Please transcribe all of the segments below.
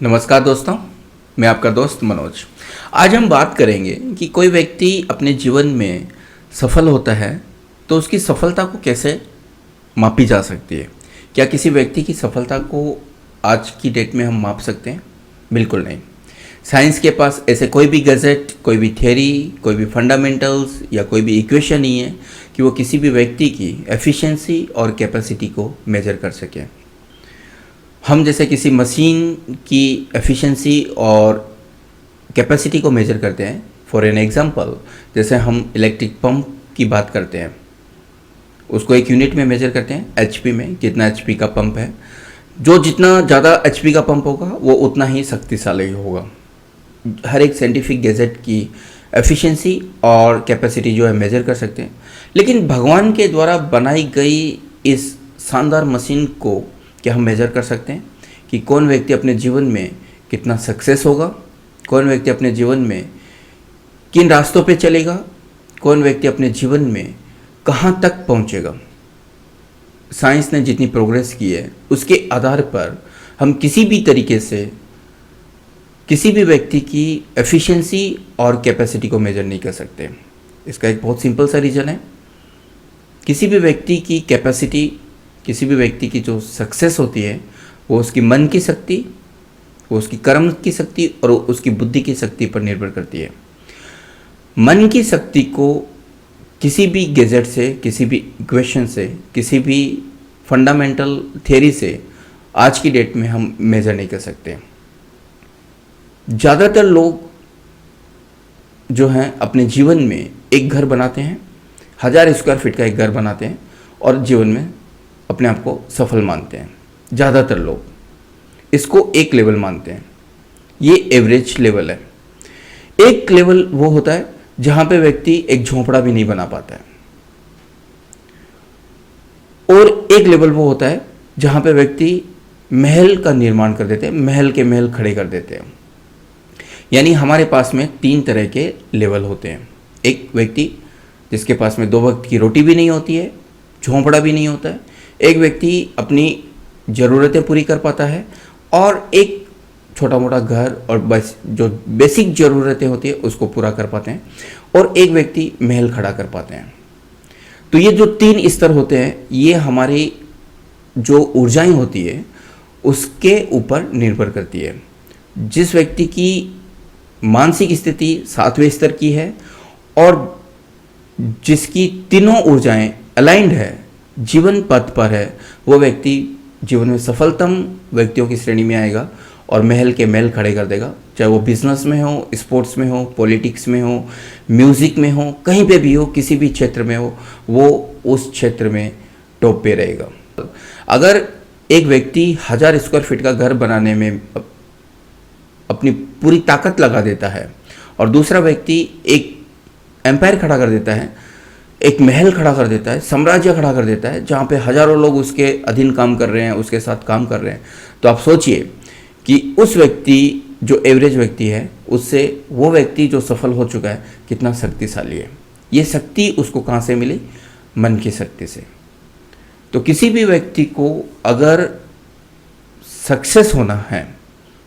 नमस्कार दोस्तों, मैं आपका दोस्त मनोज। आज हम बात करेंगे कि कोई व्यक्ति अपने जीवन में सफल होता है तो उसकी सफलता को कैसे मापी जा सकती है। क्या किसी व्यक्ति की सफलता को आज की डेट में हम माप सकते हैं? बिल्कुल नहीं। साइंस के पास ऐसे कोई भी गैजेट, कोई भी थ्योरी, कोई भी फंडामेंटल्स या कोई भी इक्वेशन नहीं है कि वो किसी भी व्यक्ति की एफिशिएंसी और कैपेसिटी को मेजर कर सके। हम जैसे किसी मशीन की एफिशिएंसी और कैपेसिटी को मेजर करते हैं। फॉर एन एग्जांपल, जैसे हम इलेक्ट्रिक पंप की बात करते हैं, उसको एक यूनिट में मेजर करते हैं, एचपी में। कितना एचपी का पंप है, जो जितना ज़्यादा एचपी का पंप होगा वो उतना ही शक्तिशाली होगा। हर एक साइंटिफिक गैजेट की एफिशिएंसी और कैपेसिटी जो है मेजर कर सकते हैं, लेकिन भगवान के द्वारा बनाई गई इस शानदार मशीन को क्या हम मेजर कर सकते हैं कि कौन व्यक्ति अपने जीवन में कितना सक्सेस होगा, कौन व्यक्ति अपने जीवन में किन रास्तों पे चलेगा, कौन व्यक्ति अपने जीवन में कहाँ तक पहुँचेगा। साइंस ने जितनी प्रोग्रेस की है उसके आधार पर हम किसी भी तरीके से किसी भी व्यक्ति की एफिशिएंसी और कैपेसिटी को मेजर नहीं कर सकते। इसका एक बहुत सिंपल सा रीज़न है। किसी भी व्यक्ति की कैपेसिटी, किसी भी व्यक्ति की जो सक्सेस होती है वो उसकी मन की शक्ति, वो उसकी कर्म की शक्ति और उसकी बुद्धि की शक्ति पर निर्भर करती है। मन की शक्ति को किसी भी गैजेट से, किसी भी इक्वेशन से, किसी भी फंडामेंटल थियरी से आज की डेट में हम मेजर नहीं कर सकते। ज़्यादातर लोग जो हैं अपने जीवन में एक घर बनाते हैं, 1000 स्क्वायर फीट का एक घर बनाते हैं और जीवन में अपने आप को सफल मानते हैं। ज़्यादातर लोग इसको एक लेवल मानते हैं। ये एवरेज लेवल है। एक लेवल वो होता है जहाँ पे व्यक्ति एक झोंपड़ा भी नहीं बना पाता है, और एक लेवल वो होता है जहाँ पे व्यक्ति महल का निर्माण कर देते हैं, महल के महल खड़े कर देते हैं। यानी हमारे पास में 3 तरह के लेवल होते हैं। एक व्यक्ति जिसके पास में 2 वक्त की रोटी भी नहीं होती है, झोंपड़ा भी नहीं होता है। एक व्यक्ति अपनी ज़रूरतें पूरी कर पाता है और एक छोटा मोटा घर और बस जो बेसिक ज़रूरतें होती है उसको पूरा कर पाते हैं, और एक व्यक्ति महल खड़ा कर पाते हैं। तो ये जो 3 स्तर होते हैं, ये हमारी जो ऊर्जाएं होती है उसके ऊपर निर्भर करती है। जिस व्यक्ति की मानसिक स्थिति 7वें स्तर की है और जिसकी तीनों ऊर्जाएं अलाइंड है, जीवन पथ पर है, वो व्यक्ति जीवन में सफलतम व्यक्तियों की श्रेणी में आएगा और महल के महल खड़े कर देगा। चाहे वो बिजनेस में हो, स्पोर्ट्स में हो, पॉलिटिक्स में हो, म्यूज़िक में हो, कहीं पे भी हो, किसी भी क्षेत्र में हो, वो उस क्षेत्र में टॉप पे रहेगा। अगर एक व्यक्ति 1000 स्क्वायर फीट का घर बनाने में अपनी पूरी ताकत लगा देता है और दूसरा व्यक्ति एक एम्पायर खड़ा कर देता है, एक महल खड़ा कर देता है, साम्राज्य खड़ा कर देता है, जहाँ पे हजारों लोग उसके अधीन काम कर रहे हैं, उसके साथ काम कर रहे हैं, तो आप सोचिए कि उस व्यक्ति जो एवरेज व्यक्ति है उससे वो व्यक्ति जो सफल हो चुका है कितना शक्तिशाली है। ये शक्ति उसको कहाँ से मिली? मन की शक्ति से। तो किसी भी व्यक्ति को अगर सक्सेस होना है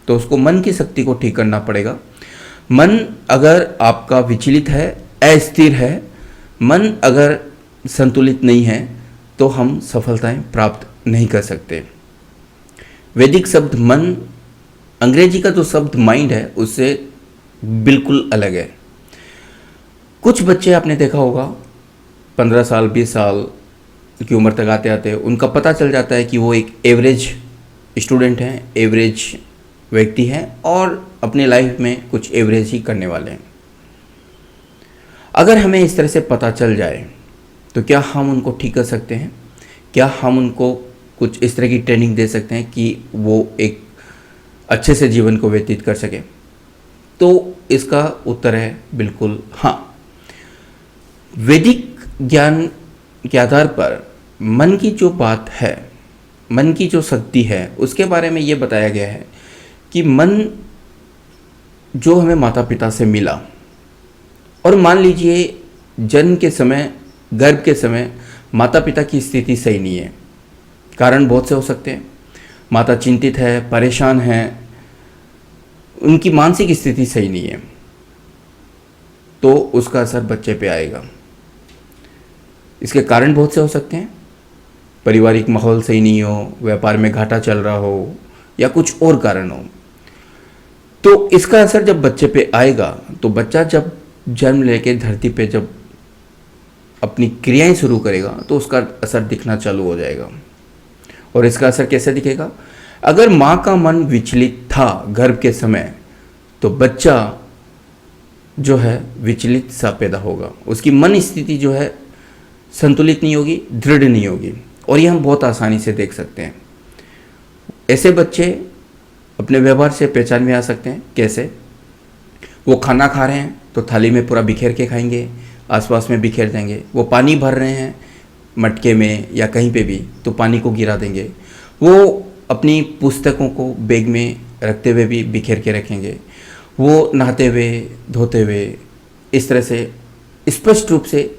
तो उसको मन की शक्ति को ठीक करना पड़ेगा। मन अगर आपका विचलित है, अस्थिर है, मन अगर संतुलित नहीं है तो हम सफलताएं प्राप्त नहीं कर सकते। वैदिक शब्द मन, अंग्रेजी का जो शब्द माइंड है उससे बिल्कुल अलग है। कुछ बच्चे आपने देखा होगा 15 साल 20 साल की उम्र तक आते आते उनका पता चल जाता है कि वो एक एवरेज स्टूडेंट हैं, एवरेज व्यक्ति हैं और अपने लाइफ में कुछ एवरेज ही करने वाले हैं। अगर हमें इस तरह से पता चल जाए तो क्या हम उनको ठीक कर सकते हैं? क्या हम उनको कुछ इस तरह की ट्रेनिंग दे सकते हैं कि वो एक अच्छे से जीवन को व्यतीत कर सके? तो इसका उत्तर है बिल्कुल हाँ। वैदिक ज्ञान के आधार पर मन की जो बात है, मन की जो शक्ति है, उसके बारे में ये बताया गया है कि मन जो हमें माता पिता से मिला, और मान लीजिए जन्म के समय, गर्भ के समय माता पिता की स्थिति सही नहीं है। कारण बहुत से हो सकते हैं। माता चिंतित है, परेशान है, उनकी मानसिक स्थिति सही नहीं है तो उसका असर बच्चे पे आएगा। इसके कारण बहुत से हो सकते हैं, पारिवारिक माहौल सही नहीं हो, व्यापार में घाटा चल रहा हो या कुछ और कारण हो। तो इसका असर जब बच्चे पे आएगा तो बच्चा जब जन्म लेके धरती पे जब अपनी क्रियाएं शुरू करेगा तो उसका असर दिखना चालू हो जाएगा। और इसका असर कैसे दिखेगा? अगर माँ का मन विचलित था गर्भ के समय तो बच्चा जो है विचलित सा पैदा होगा, उसकी मन स्थिति जो है संतुलित नहीं होगी, दृढ़ नहीं होगी। और ये हम बहुत आसानी से देख सकते हैं। ऐसे बच्चे अपने व्यवहार से पहचान में आ सकते हैं। कैसे? वो खाना खा रहे हैं तो थाली में पूरा बिखेर के खाएंगे, आसपास में बिखेर देंगे। वो पानी भर रहे हैं मटके में या कहीं पे भी तो पानी को गिरा देंगे। वो अपनी पुस्तकों को बैग में रखते हुए भी बिखेर के रखेंगे। वो नहाते हुए धोते हुए इस तरह से स्पष्ट रूप से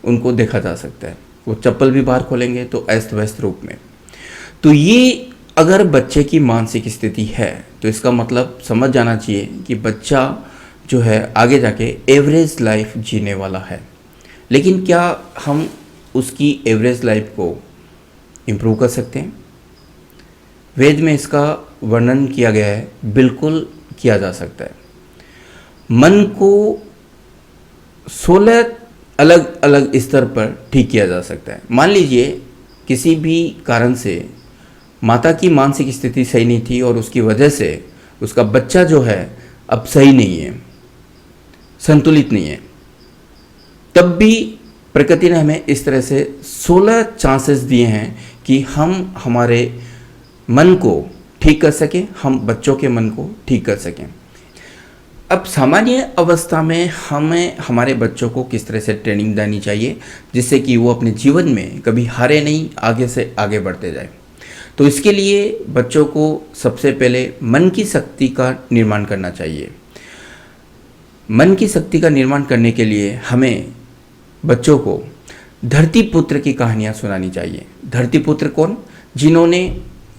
उनको देखा जा सकता है। वो चप्पल भी बाहर खोलेंगे तो अस्त व्यस्त रूप में। तो ये अगर बच्चे की मानसिक स्थिति है तो इसका मतलब समझ जाना चाहिए कि बच्चा जो है आगे जाके एवरेज लाइफ जीने वाला है। लेकिन क्या हम उसकी एवरेज लाइफ को इम्प्रूव कर सकते हैं? वेद में इसका वर्णन किया गया है, बिल्कुल किया जा सकता है। मन को 16 अलग अलग स्तर पर ठीक किया जा सकता है। मान लीजिए किसी भी कारण से माता की मानसिक स्थिति सही नहीं थी और उसकी वजह से उसका बच्चा जो है अब सही नहीं है, संतुलित नहीं है, तब भी प्रकृति ने हमें इस तरह से 16 चांसेस दिए हैं कि हम हमारे मन को ठीक कर सकें, हम बच्चों के मन को ठीक कर सकें। अब सामान्य अवस्था में हमें हमारे बच्चों को किस तरह से ट्रेनिंग देनी चाहिए जिससे कि वो अपने जीवन में कभी हारे नहीं, आगे से आगे बढ़ते जाए। तो इसके लिए बच्चों को सबसे पहले मन की शक्ति का निर्माण करना चाहिए। मन की शक्ति का निर्माण करने के लिए हमें बच्चों को धरती पुत्र की कहानियाँ सुनानी चाहिए। धरती पुत्र कौन? जिन्होंने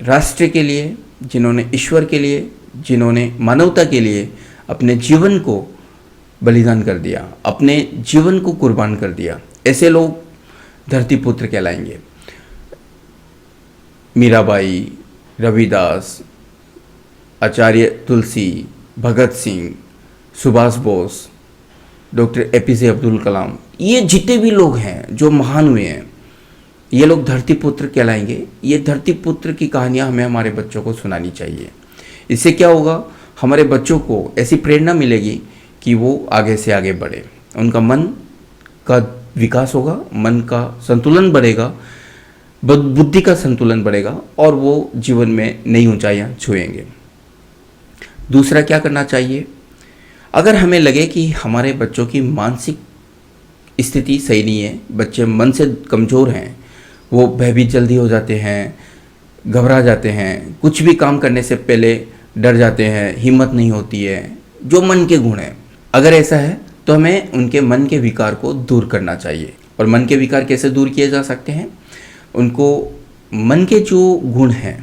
राष्ट्र के लिए, जिन्होंने ईश्वर के लिए, जिन्होंने मानवता के लिए अपने जीवन को बलिदान कर दिया, अपने जीवन को कुर्बान कर दिया। ऐसे लोग धरती पुत्र कहलाएंगे। मीराबाई, रविदास, आचार्य तुलसी, भगत सिंह, सुभाष बोस, डॉक्टर APJ अब्दुल कलाम, ये जितने भी लोग हैं जो महान हुए हैं, ये लोग धरती पुत्र कहलाएंगे। ये धरती पुत्र की कहानियाँ हमें हमारे बच्चों को सुनानी चाहिए। इससे क्या होगा? हमारे बच्चों को ऐसी प्रेरणा मिलेगी कि वो आगे से आगे बढ़े, उनका मन का विकास होगा, मन का संतुलन बढ़ेगा, बुद्धि का संतुलन बढ़ेगा और वो जीवन में नई ऊंचाइयां छुएंगे। दूसरा क्या करना चाहिए? अगर हमें लगे कि हमारे बच्चों की मानसिक स्थिति सही नहीं है, बच्चे मन से कमज़ोर हैं, वो भयभीत जल्दी हो जाते हैं, घबरा जाते हैं, कुछ भी काम करने से पहले डर जाते हैं, हिम्मत नहीं होती है, जो मन के गुण हैं, अगर ऐसा है तो हमें उनके मन के विकार को दूर करना चाहिए। और मन के विकार कैसे दूर किए जा सकते हैं? उनको मन के जो गुण हैं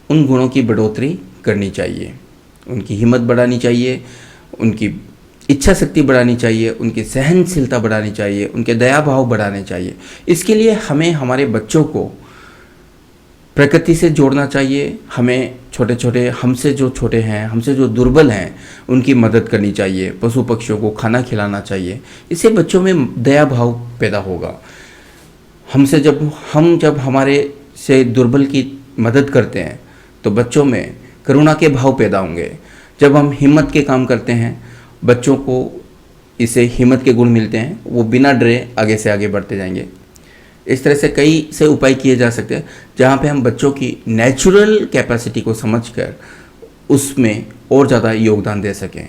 उन गुणों की बढ़ोतरी करनी चाहिए, उनकी हिम्मत बढ़ानी चाहिए, उनकी इच्छा शक्ति बढ़ानी चाहिए, उनकी सहनशीलता बढ़ानी चाहिए, उनके दया भाव बढ़ाने चाहिए। इसके लिए हमें हमारे बच्चों को प्रकृति से जोड़ना चाहिए। हमें छोटे छोटे, हमसे जो छोटे हैं, हमसे जो दुर्बल हैं, उनकी मदद करनी चाहिए। पशु पक्षियों को खाना खिलाना चाहिए। इससे बच्चों में दया भाव पैदा होगा। हमसे जब हमारे से दुर्बल की मदद करते हैं तो बच्चों में करुणा के भाव पैदा होंगे। जब हम हिम्मत के काम करते हैं, बच्चों को इसे हिम्मत के गुण मिलते हैं, वो बिना डरे आगे से आगे बढ़ते जाएंगे। इस तरह से कई से उपाय किए जा सकते हैं जहाँ पे हम बच्चों की नेचुरल कैपेसिटी को समझकर उसमें और ज़्यादा योगदान दे सकें।